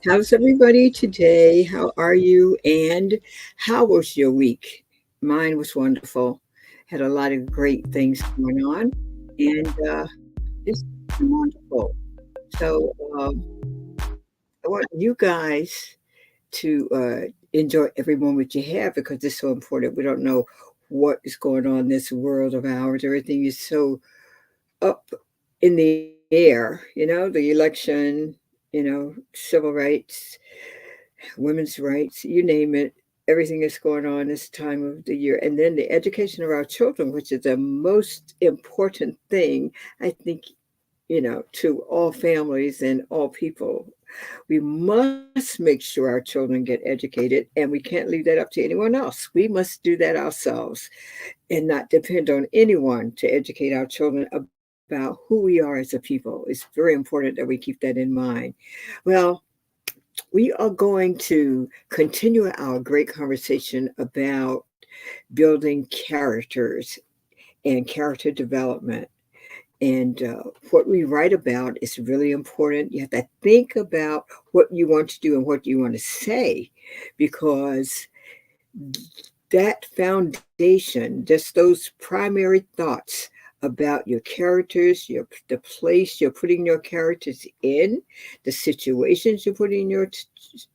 How's everybody today? How are you? And how was your week? Mine was wonderful. Had a lot of great things going on, and it's been wonderful. So I want you guys to enjoy every moment you have because it's so important. We don't know what is going on in this world of ours. Everything is so up in the air. The election. Civil rights, women's rights, you name it. Everything is going on this time of the year. And then the education of our children, which is the most important thing, I think, to all families and all people. We must make sure our children get educated, and we can't leave that up to anyone else. We must do that ourselves and not depend on anyone to educate our children about who we are as a people. It's very important that we keep that in mind. Well, we are going to continue our great conversation about building characters and character development. And what we write about is really important. You have to think about what you want to do and what you want to say because that foundation, just those primary thoughts about your characters, the place you're putting your characters in, the situations you're putting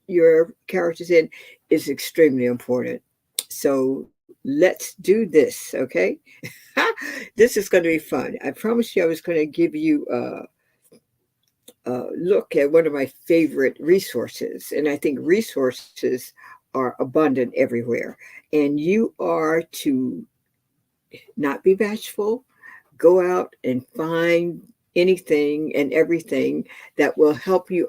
your characters in, is extremely important. So let's do this, okay? This is going to be fun. I promised you I was going to give you a look at one of my favorite resources, and I think resources are abundant everywhere. And you are to not be bashful, go out and find anything and everything that will help you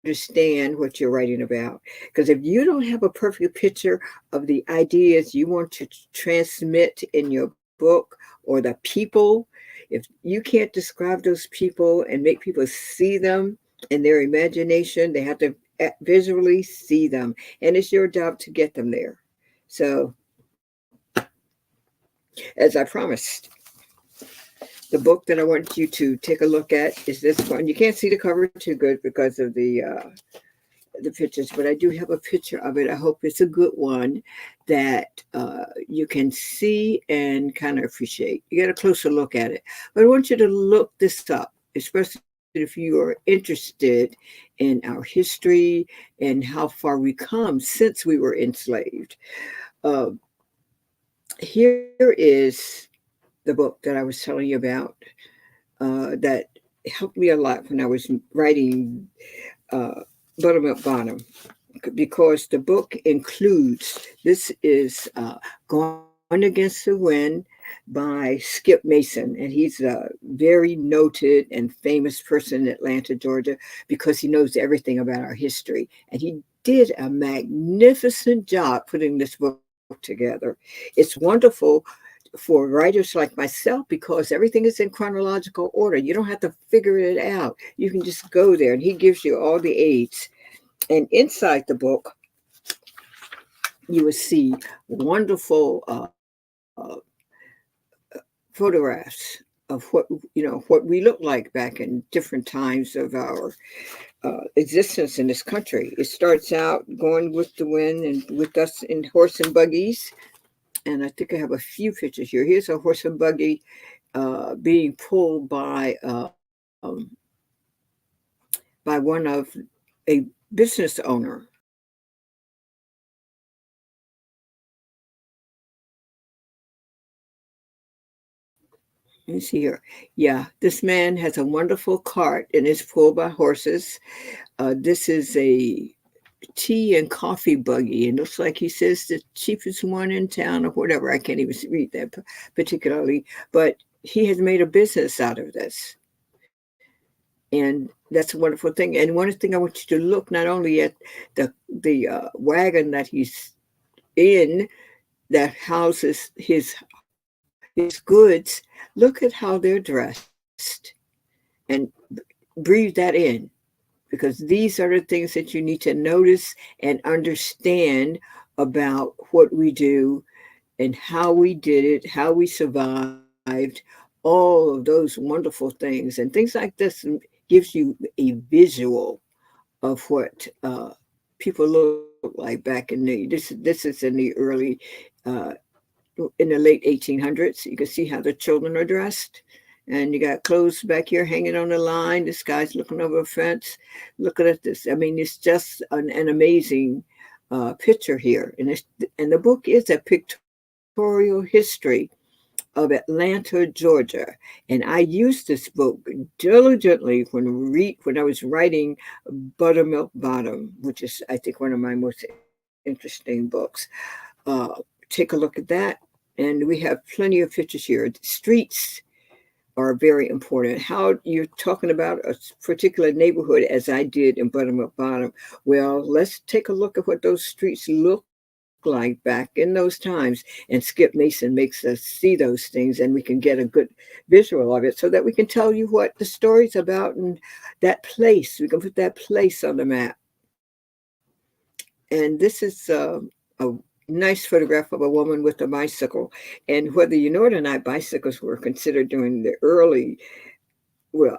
understand what you're writing about. Because if you don't have a perfect picture of the ideas you want to transmit in your book or the people, if you can't describe those people and make people see them in their imagination, they have to visually see them. And it's your job to get them there. So, as I promised, the book that I want you to take a look at is this one. You can't see the cover too good because of the pictures, but I do have a picture of it. I hope it's a good one that you can see and kind of appreciate. You get a closer look at it. But I want you to look this up, especially if you are interested in our history and how far we come since we were enslaved. Uh, Here is the book that I was telling you about that helped me a lot when I was writing uh, Buttermilk Bottom because the book includes this is Gone Against the Wind by Skip Mason, and he's a very noted and famous person in Atlanta, Georgia, because he knows everything about our history. And he did a magnificent job putting this book together. It's wonderful for writers like myself because everything is in chronological order. You don't have to figure it out. You can just go there, and he gives you all the aids. And inside the book, you will see wonderful photographs of what we look like back in different times of our existence in this country. It starts out going with the wind and with us in horse and buggies. And I think I have a few pictures here. Here's a horse and buggy being pulled by one of a business owner. Let me see here. Yeah, this man has a wonderful cart and is pulled by horses. This is a tea and coffee buggy, and looks like he says the cheapest one in town or whatever. I can't even read that particularly, but he has made a business out of this, and that's a wonderful thing. And one thing I want you to look not only at the wagon that he's in that houses his goods. Look at how they're dressed, and breathe that in because these are the things that you need to notice and understand about what we do and how we did it, how we survived, all of those wonderful things. And things like this gives you a visual of what people look like back in the this is in the early uh, in the late 1800s. You can see how the children are dressed. And you got clothes back here hanging on the line. This guy's looking over a fence, looking at this. I mean, it's just an amazing picture here. And the book is a pictorial history of Atlanta, Georgia. And I used this book diligently when I was writing Buttermilk Bottom, which is, I think, one of my most interesting books. Take a look at that. And we have plenty of pictures here. Streets are very important. How you're talking about a particular neighborhood, as I did in Buttermilk Bottom. Well, let's take a look at what those streets look like back in those times. And Skip Mason makes us see those things, and we can get a good visual of it so that we can tell you what the story's about and that place. We can put that place on the map. And this is a nice photograph of a woman with a bicycle. And whether you know it or not, bicycles were considered during the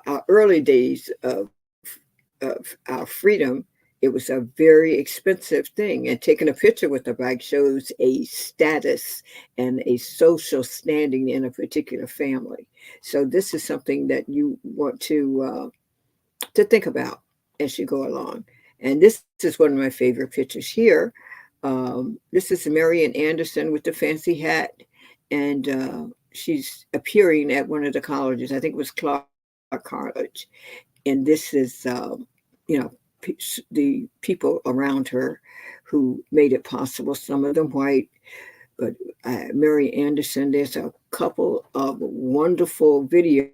our early days of our freedom. It was a very expensive thing. And taking a picture with a bike shows a status and a social standing in a particular family. So this is something that you want to think about as you go along. And this is one of my favorite pictures here. This is Marian Anderson with the fancy hat, and she's appearing at one of the colleges. I think it was Clark College. And this is, you know, the people around her who made it possible. Some of them white, but Mary Anderson. There's a couple of wonderful videos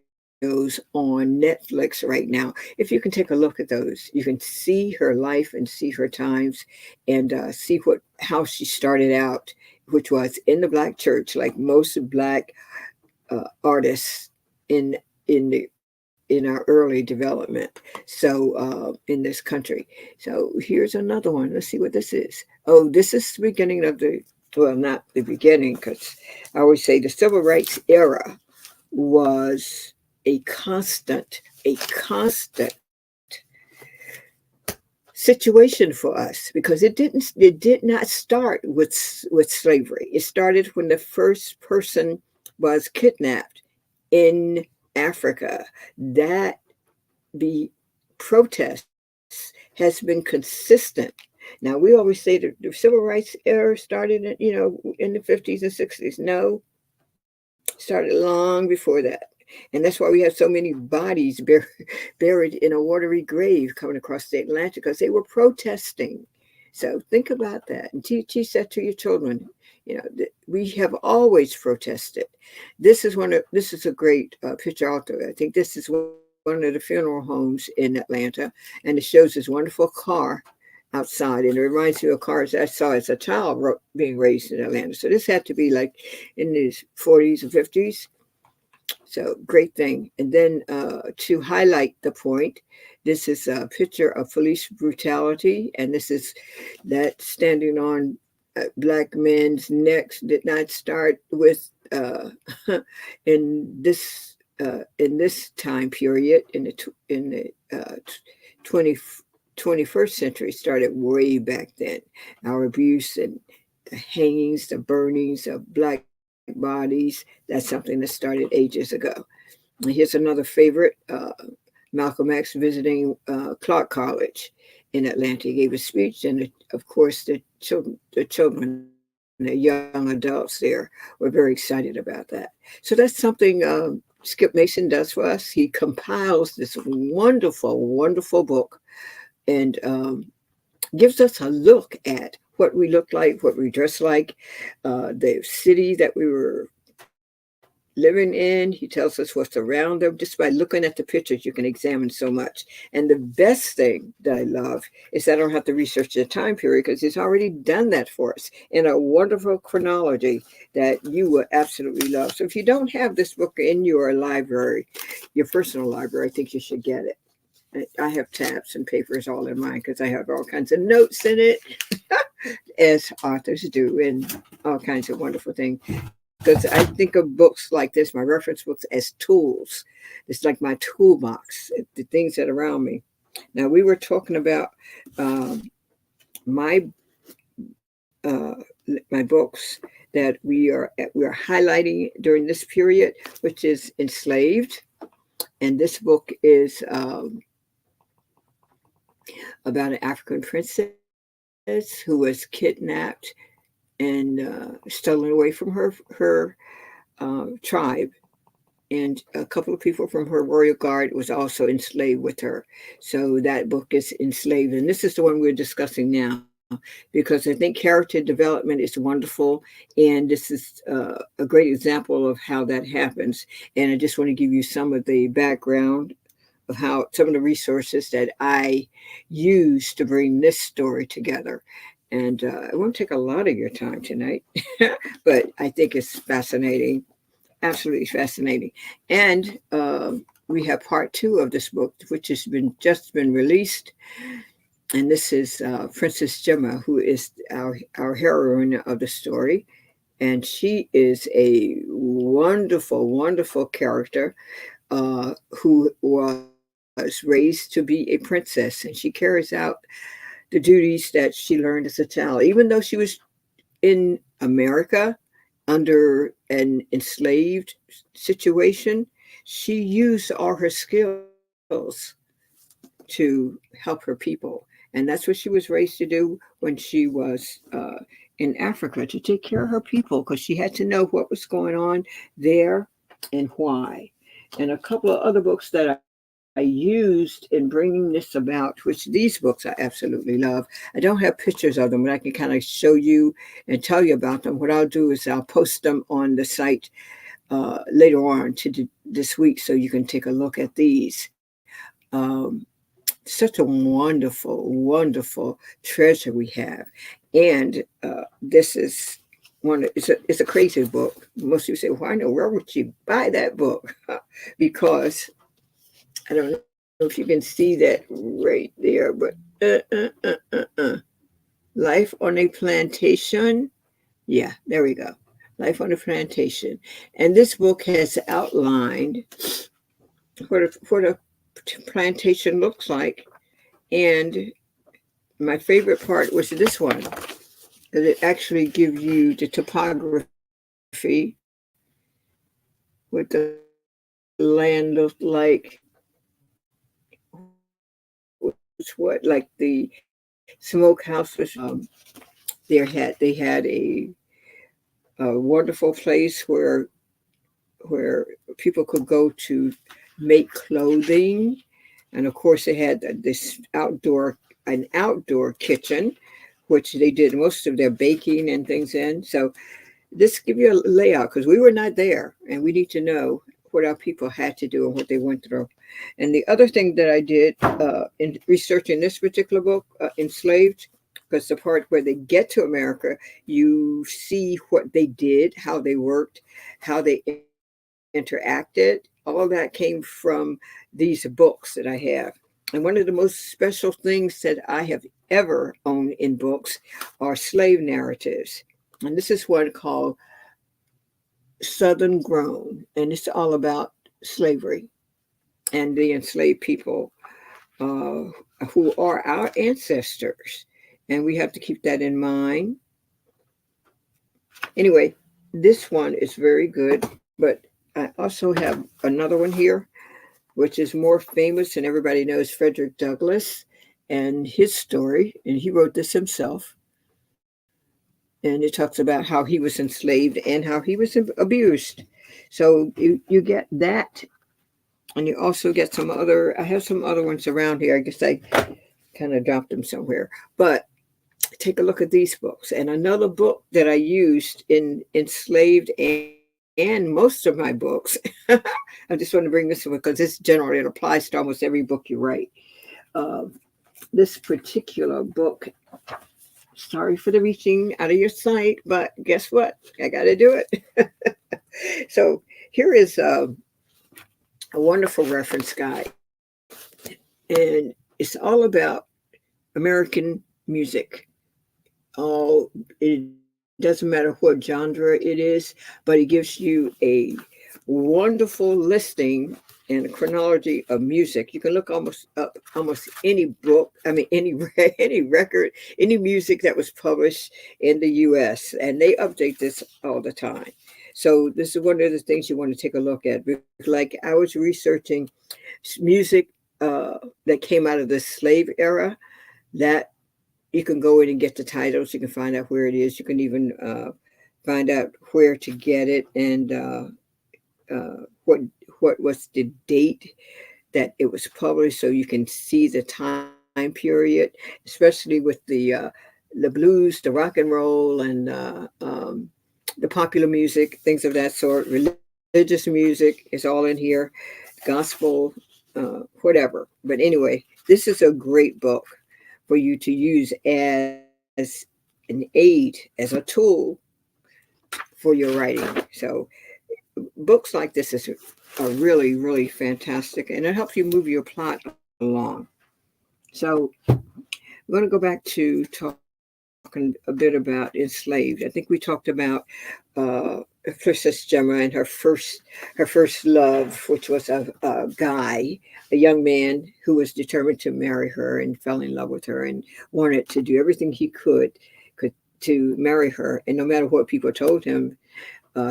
on Netflix right now. If you can take a look at those, you can see her life and see her times, and see how she started out, which was in the black church, like most black artists in in our early development. So in this country. So here's another one. Let's see what this is. Oh, this is the beginning of the well, not the beginning, because I always say the civil rights era was a constant situation for us because it did not start with slavery. It started when the first person was kidnapped in Africa. That the protests has been consistent. Now we always say that the civil rights era started in the 50s and 60s. No, started long before that. And that's why we have so many bodies buried in a watery grave coming across the Atlantic because they were protesting. So think about that and teach that to your children. We have always protested. This is a great picture also. I think this is one of the funeral homes in Atlanta, and it shows this wonderful car outside, and it reminds me of cars I saw as a child being raised in Atlanta. So this had to be like in the 40s and 50s. So great thing. And then to highlight the point, this is a picture of police brutality, and this is that standing on black men's necks did not start with in this time period in the 20, 21st century. Started way back then. Our abuse and the hangings, the burnings of black bodies. That's something that started ages ago. And here's another favorite. Malcolm X visiting Clark College in Atlanta. He gave a speech, and of course, the young adults there were very excited about that. So that's something Skip Mason does for us. He compiles this wonderful, wonderful book, and gives us a look at what we look like, what we dress like, the city that we were living in. He tells us what's around them. Just by looking at the pictures, you can examine so much. And the best thing that I love is that I don't have to research the time period because he's already done that for us in a wonderful chronology that you will absolutely love. So if you don't have this book in your library, your personal library, I think you should get it. I have tabs and papers all in mine because I have all kinds of notes in it, as authors do, and all kinds of wonderful things. Because I think of books like this, my reference books, as tools. It's like my toolbox, the things that are around me. Now we were talking about um, my uh, my books that we are highlighting during this period, which is Enslaved, and this book is about an African princess who was kidnapped and stolen away from her tribe, and a couple of people from her royal guard was also enslaved with her. So that book is Enslaved, and this is the one we're discussing now because I think character development is wonderful, and this is a great example of how that happens. And I just want to give you some of the background of how some of the resources that I use to bring this story together. And it won't take a lot of your time tonight, but I think it's fascinating, absolutely fascinating. And we have part two of this book, which has been just been released, and this is Princess Gemma, who is our heroine of the story, and she is a wonderful, wonderful character who was raised to be a princess, and she carries out the duties that she learned as a child, even though she was in America under an enslaved situation. She used all her skills to help her people. And that's what she was raised to do when she was in Africa, to take care of her people, because she had to know what was going on there and why. And a couple of other books that I used in bringing this about, which these books I absolutely love. I don't have pictures of them, but I can kind of show you and tell you about them. What I'll do is I'll post them on the site later on this week so you can take a look at these. Um, Such a wonderful, wonderful treasure we have. And this is it's a crazy book. Most people say, "Why in the world would you buy that book?" Because I don't know if you can see that right there, but Life on a Plantation. Yeah, there we go. Life on a Plantation. And this book has outlined what a plantation looks like. And my favorite part was this one, that it actually gives you the topography, what the land looked like, was what, like the smokehouse was. They had a wonderful place where people could go to make clothing, and of course they had this outdoor kitchen, which they did most of their baking and things in. So this give you a layout, because we were not there, and we need to know what our people had to do and what they went through. And the other thing that I did in researching this particular book, Enslaved, because the part where they get to America, you see what they did, how they worked, how they interacted. All that came from these books that I have. And one of the most special things that I have ever owned in books are slave narratives. And this is one called Southern Grown, and it's all about slavery and the enslaved people uh, who are our ancestors. And we have to keep that in mind. Anyway, this one is very good, but I also have another one here, which is more famous, and everybody knows Frederick Douglass and his story. And he wrote this himself. And it talks about how he was enslaved and how he was abused. So you get that, and you also get some other. I have some other ones around here. I guess I kind of dropped them somewhere. But take a look at these books. And another book that I used in Enslaved and most of my books. I just want to bring this one because this generally it applies to almost every book you write. Uh, this particular book. Sorry for the reaching out of your sight, but guess what? I got to do it. So here is a wonderful reference guide, and it's all about American music. It doesn't matter what genre it is, but it gives you a wonderful listing and chronology of music. You can look almost up almost any book, I mean, any any record, any music that was published in the U.S. and they update this all the time. So this is one of the things you want to take a look at. Like I was researching music that came out of the slave era. That you can go in and get the titles. You can find out where it is. You can even find out where to get it and what was the date that it was published, so you can see the time period, especially with the blues, the rock and roll, and the popular music, things of that sort. Religious music is all in here, gospel, whatever. But anyway, this is a great book for you to use as an aid, as a tool for your writing. So books like this are really, really fantastic, and it helps you move your plot along. So we're going to go back to talking a bit about enslaved. I think we talked about Princess Gemma and her first love, which was a guy, a young man who was determined to marry her and fell in love with her and wanted to do everything he could to marry her. And no matter what people told him,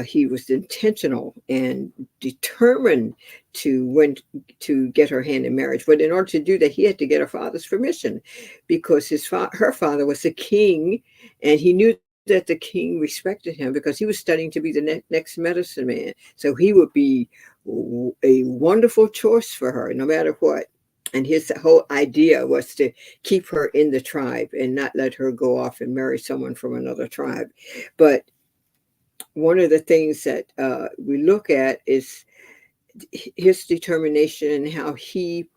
he was intentional and determined to win, to get her hand in marriage. But in order to do that, he had to get her father's permission, because her father was a king, and he knew that the king respected him because he was studying to be the next medicine man. So he would be a wonderful choice for her, no matter what. And his whole idea was to keep her in the tribe and not let her go off and marry someone from another tribe. But one of the things that we look at is his determination and how he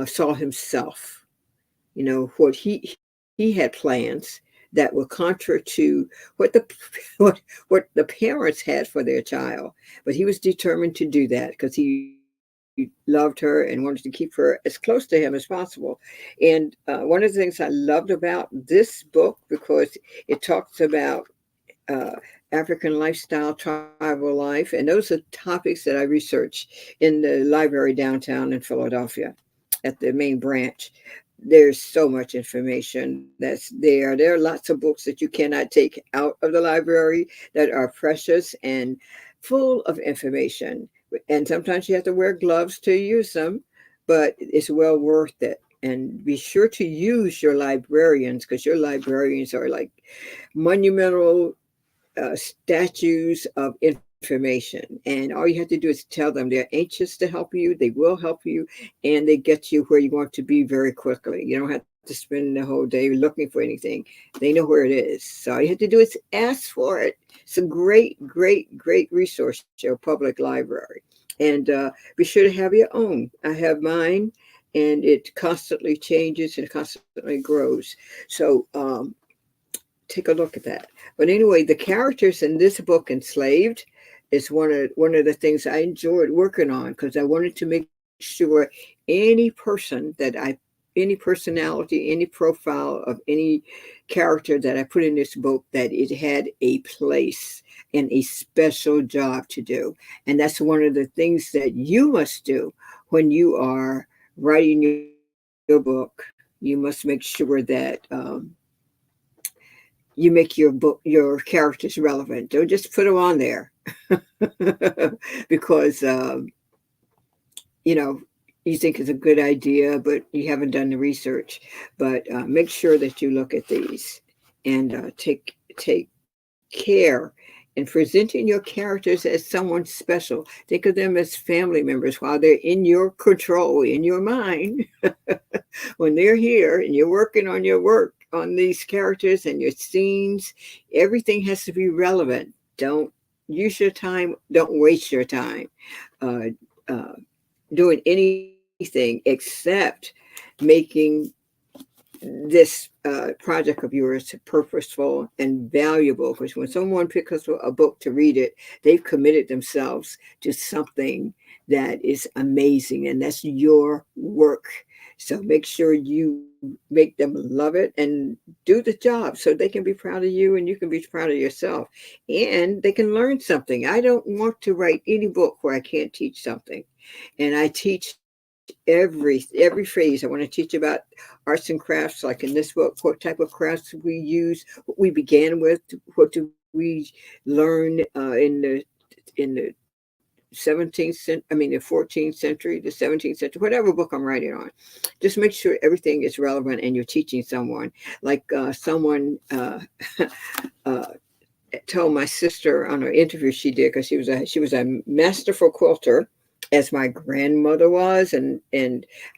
saw himself. You know, what he had plans that were contrary to what the what the parents had for their child, but he was determined to do that because he loved her and wanted to keep her as close to him as possible. And one of the things I loved about this book, because it talks about uh, African lifestyle, tribal life, and those are topics that I research in the library downtown in Philadelphia at the main branch. There's so much information that's there. There are lots of books that you cannot take out of the library that are precious and full of information. And sometimes you have to wear gloves to use them, but it's well worth it. And be sure to use your librarians, because your librarians are like monumental statues of information. And all you have to do is tell them they're anxious to help you, they will help you, and they get you where you want to be very quickly. You don't have to spend the whole day looking for anything. They know where it is. So all you have to do is ask for it. It's a great, great, great resource, your public library. And be sure to have your own. I have mine, and it constantly changes and constantly grows. So take a look at that. But anyway, the characters in this book, Enslaved, is one of the things I enjoyed working on, because I wanted to make sure any person that any personality, any profile of any character that I put in this book, that it had a place and a special job to do. And that's one of the things that you must do when you are writing your book. You must make sure that you make your characters relevant. Don't just put them on there because you know you think it's a good idea, but you haven't done the research. But make sure that you look at these and take care in presenting your characters as someone special. Think of them as family members while they're in your control, in your mind. When they're here and you're working on your work on these characters and your scenes, everything has to be relevant. Don't use your time, don't waste your time uh, uh, doing anything except making this project of yours purposeful and valuable, because when someone picks up a book to read it, they've committed themselves to something that is amazing, and that's your work. So make sure you make them love it and do the job so they can be proud of you and you can be proud of yourself, and they can learn something. I don't want to write any book where I can't teach something, and I teach every phrase. I want to teach about arts and crafts, like in this book, what type of crafts we use, what we began with, what do we learn in the 17th century, I mean the 14th century, the 17th century, whatever book I'm writing on. Just make sure everything is relevant and you're teaching someone. Like someone uh, told my sister on an interview she did, because she was a masterful quilter, as my grandmother was, and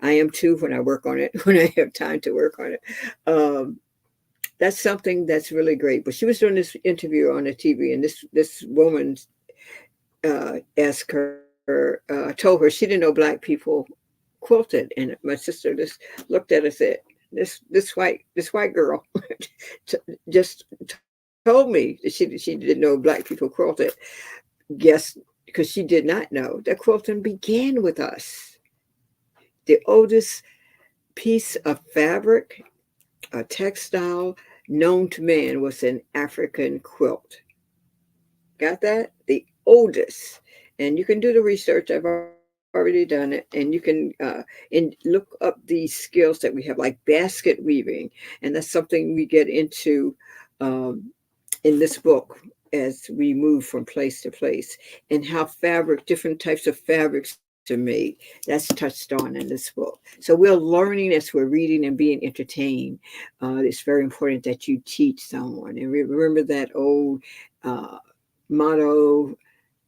I am too when I work on it when I have time to work on it. Um, that's something that's really great. But she was doing this interview on the TV, and this woman asked her, told her she didn't know black people quilted, and my sister just looked at her and said, "This white girl just told me that she didn't know black people quilted." Guess, because she did not know that quilting began with us. The oldest piece of fabric, a textile known to man, was an African quilt. Got that? The oldest. And you can do the research. I've already done it. And you can and look up these skills that we have, like basket weaving. And that's something we get into um, in this book as we move from place to place, and how different types of fabrics are made. That's touched on in this book. So we're learning as we're reading and being entertained. It's very important that you teach someone. And remember that old uh, motto,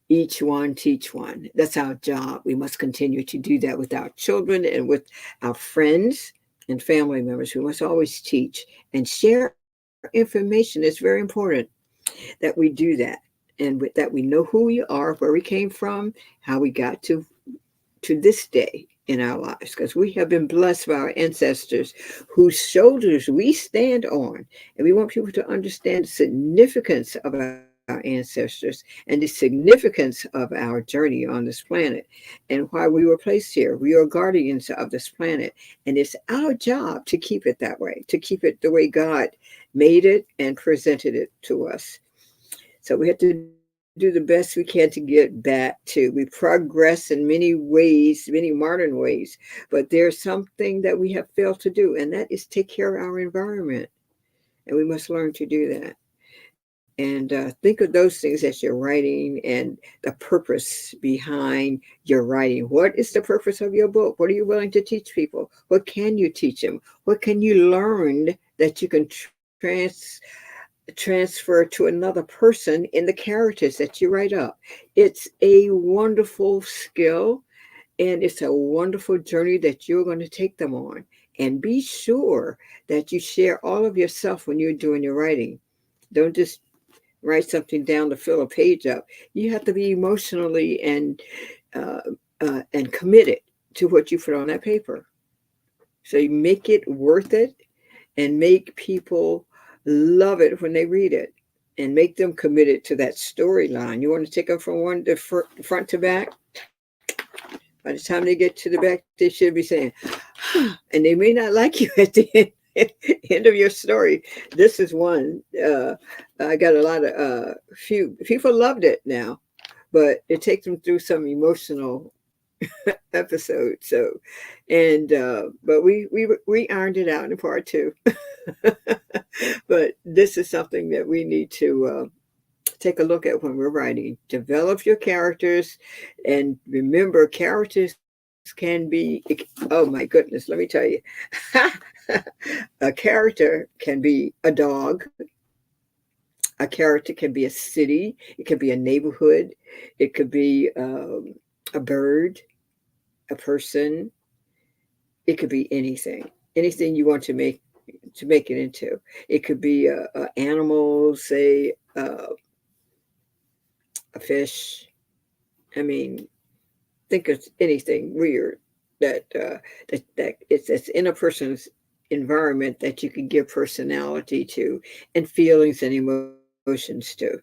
each one teach one. That's our job. We must continue to do that with our children and with our friends and family members. We must always teach and share information. It's very important that we do that, and that we know who we are, where we came from, how we got to this day in our lives, because we have been blessed by our ancestors whose shoulders we stand on. And we want people to understand the significance of our ancestors and the significance of our journey on this planet, and why we were placed here. We are guardians of this planet, and it's our job to keep it that way, to keep it the way God made it and presented it to us. So we have to do the best we can to get back to. We progress in many ways, many modern ways, but there's something that we have failed to do, and that is take care of our environment. And we must learn to do that. And think of those things as you're writing, and the purpose behind your writing. What is the purpose of your book? What are you willing to teach people? What can you teach them? What can you learn that you can transfer to another person in the characters that you write up? It's a wonderful skill, and it's a wonderful journey that you're going to take them on. And be sure that you share all of yourself when you're doing your writing. Don't just write something down to fill a page up. You have to be emotionally uh, and committed to what you put on that paper. So you make it worth it, and make people love it when they read it, and make them committed to that storyline. You want to take them from one to front to back. By the time they get to the back, they should be saying, and they may not like you at the end of your story. This is one. I got a lot of few people loved it now, but it takes them through some emotional episode. So, and but we ironed it out in part two. But this is something that we need to take a look at when we're writing. Develop your characters, and remember, characters can be, oh my goodness, let me tell you. A character can be a dog, a character can be a city, it could be a neighborhood, it could be a bird, a person, it could be anything you want to make it into. It could be a animal, say a fish. I mean, think of anything weird that that it's in a person's environment that you can give personality to and feelings and emotions to.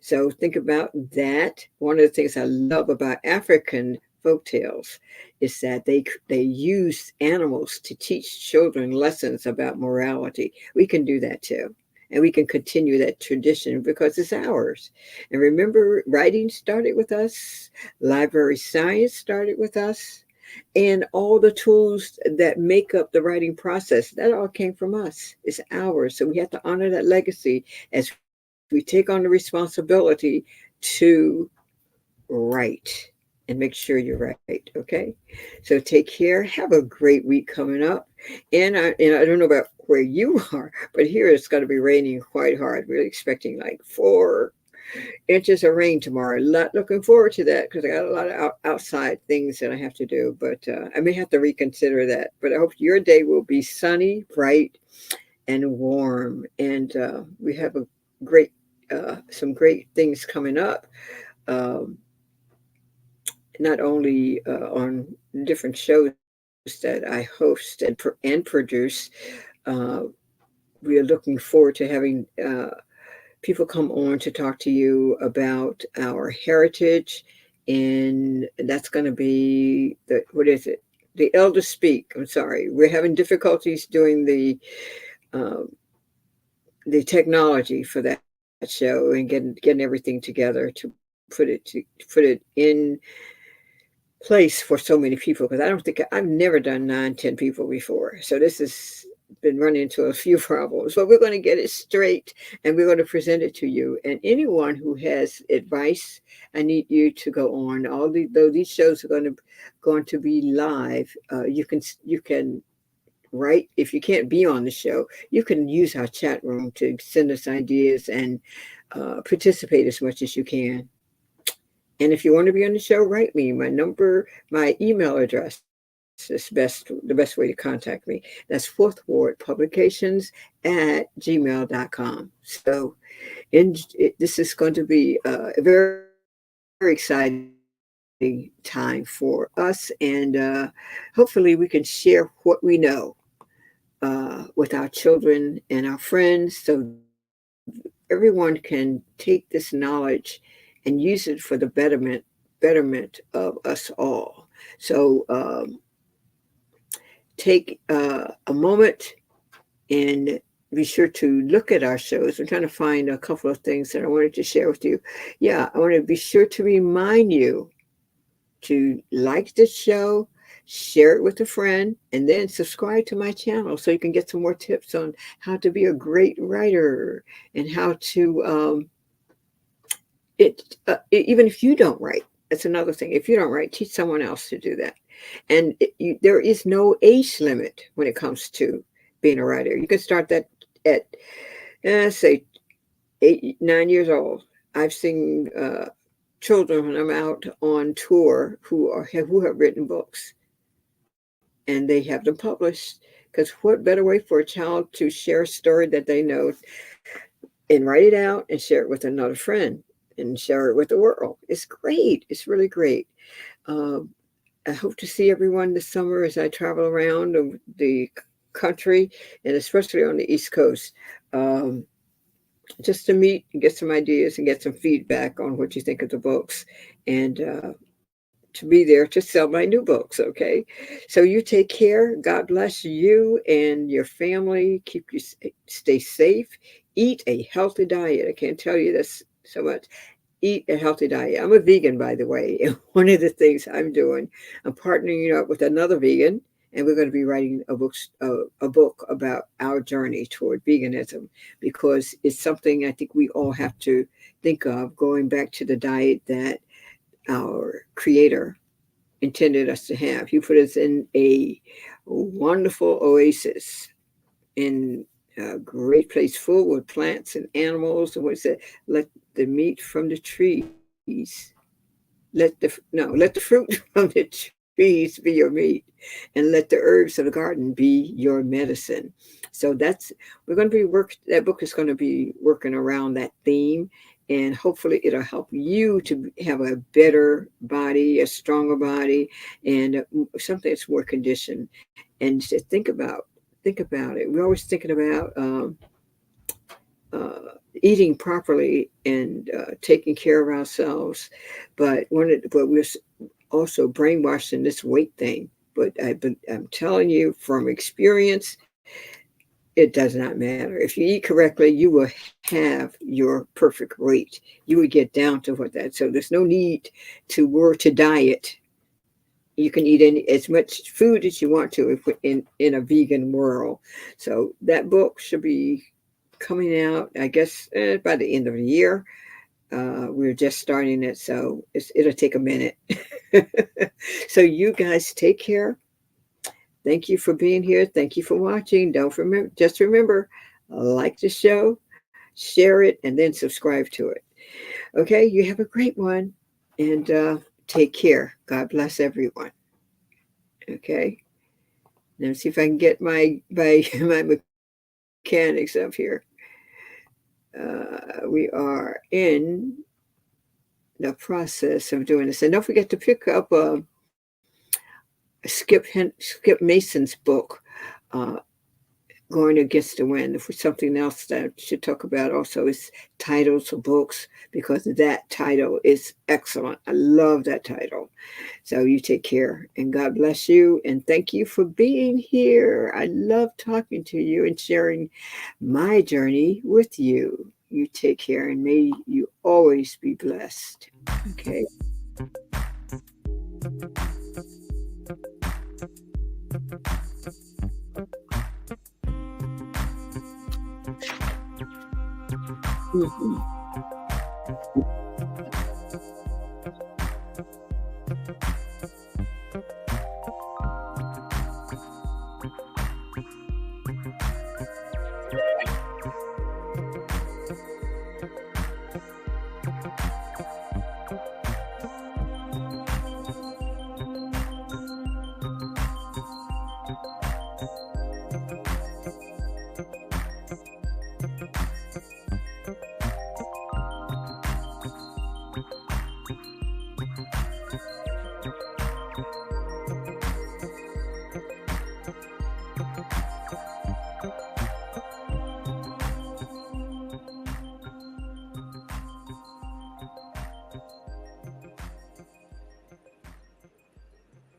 So think about that. One of the things I love about African folk tales is that they use animals to teach children lessons about morality. We can do that too. And we can continue that tradition because it's ours. And remember, writing started with us, library science started with us, and all the tools that make up the writing process, that all came from us. It's ours. So we have to honor that legacy as we take on the responsibility to write and make sure you're right. Okay. So take care. Have a great week coming up. And I don't know about where you are, but here it's going to be raining quite hard. We're expecting like 4 inches of rain tomorrow. Not looking forward to that because I got a lot of outside things that I have to do. But I may have to reconsider that. But I hope your day will be sunny, bright, and warm. And we have a great, some great things coming up. Um, Not only on different shows that I host and produce. Uh, we are looking forward to having people come on to talk to you about our heritage, and that's going to be the what is it? The elders speak. I'm sorry, we're having difficulties doing um, the technology for that show and getting everything together to put it in place for so many people because I don't think I've never done 9, 10 people before. So this has been running into a few problems, but we're going to get it straight and we're going to present it to you. And anyone who has advice, I need you to go on. Though these shows are going to be live, you can write. If you can't be on the show, you can use our chat room to send us ideas and participate as much as you can. And if you want to be on the show, write me. My email address is the best way to contact me. That's Fourth Ward Publications at gmail.com. So this is going to be a very exciting time for us. And hopefully we can share what we know with our children and our friends so everyone can take this knowledge and use it for the betterment of us all. So take a moment and be sure to look at our shows. I'm trying to find a couple of things that I wanted to share with you. Yeah, I want to be sure to remind you to like this show, share it with a friend, and then subscribe to my channel so you can get some more tips on how to be a great writer and how to even if you don't write. That's another thing. If you don't write, teach someone else to do that. And there is no age limit when it comes to being a writer. You can start that at say 8, 9 years old. I've seen children when I'm out on tour who have written books, and they have them published. Because what better way for a child to share a story that they know and write it out and share it with another friend and share it with the world? It's great. It's really great. Um, I hope to see everyone this summer as I travel around the country and especially on the East Coast. Um, just to meet and get some ideas and get some feedback on what you think of the books and to be there to sell my new books. Okay. So you take care. God bless you and your family. Stay safe. Eat a healthy diet. I can't tell you this so much. Eat a healthy diet. I'm a vegan, by the way. And one of the things I'm doing, I'm partnering up with another vegan, and we're going to be writing a book about our journey toward veganism because it's something I think we all have to think of, going back to the diet that our creator intended us to have. He put us in a wonderful oasis in a great place full with plants and animals. And what's it? Let the meat from the trees. Let the fruit from the trees be your meat, and let the herbs of the garden be your medicine. So we're going to be that book is going to be working around that theme, and hopefully it'll help you to have a better body, a stronger body, and something that's more conditioned. And to think about think about it. We're always thinking about eating properly and taking care of ourselves, but we're also brainwashed in this weight thing. But I'm telling you from experience, it does not matter. If you eat correctly, you will have your perfect weight. You would get down to what that. So there's no need to work to diet. You can eat as much food as you want to if in a vegan world. So that book should be coming out, I guess, by the end of the year. We're just starting it, so it'll take a minute. So you guys take care. Thank you for being here. Thank you for watching. Don't remember, just remember, like the show, share it, and then subscribe to it. Okay, you have a great one, and take care. God bless everyone. Okay, now see if I can get my mechanics up here. We are in the process of doing this, and don't forget to pick up Skip Mason's book, uh, Going Against the Wind. For something else that I should talk about also is titles of books, because that title is excellent. I love that title. So you take care, and God bless you, and thank you for being here. I love talking to you and sharing my journey with you. You take care, and may you always be blessed. Okay. Mhm.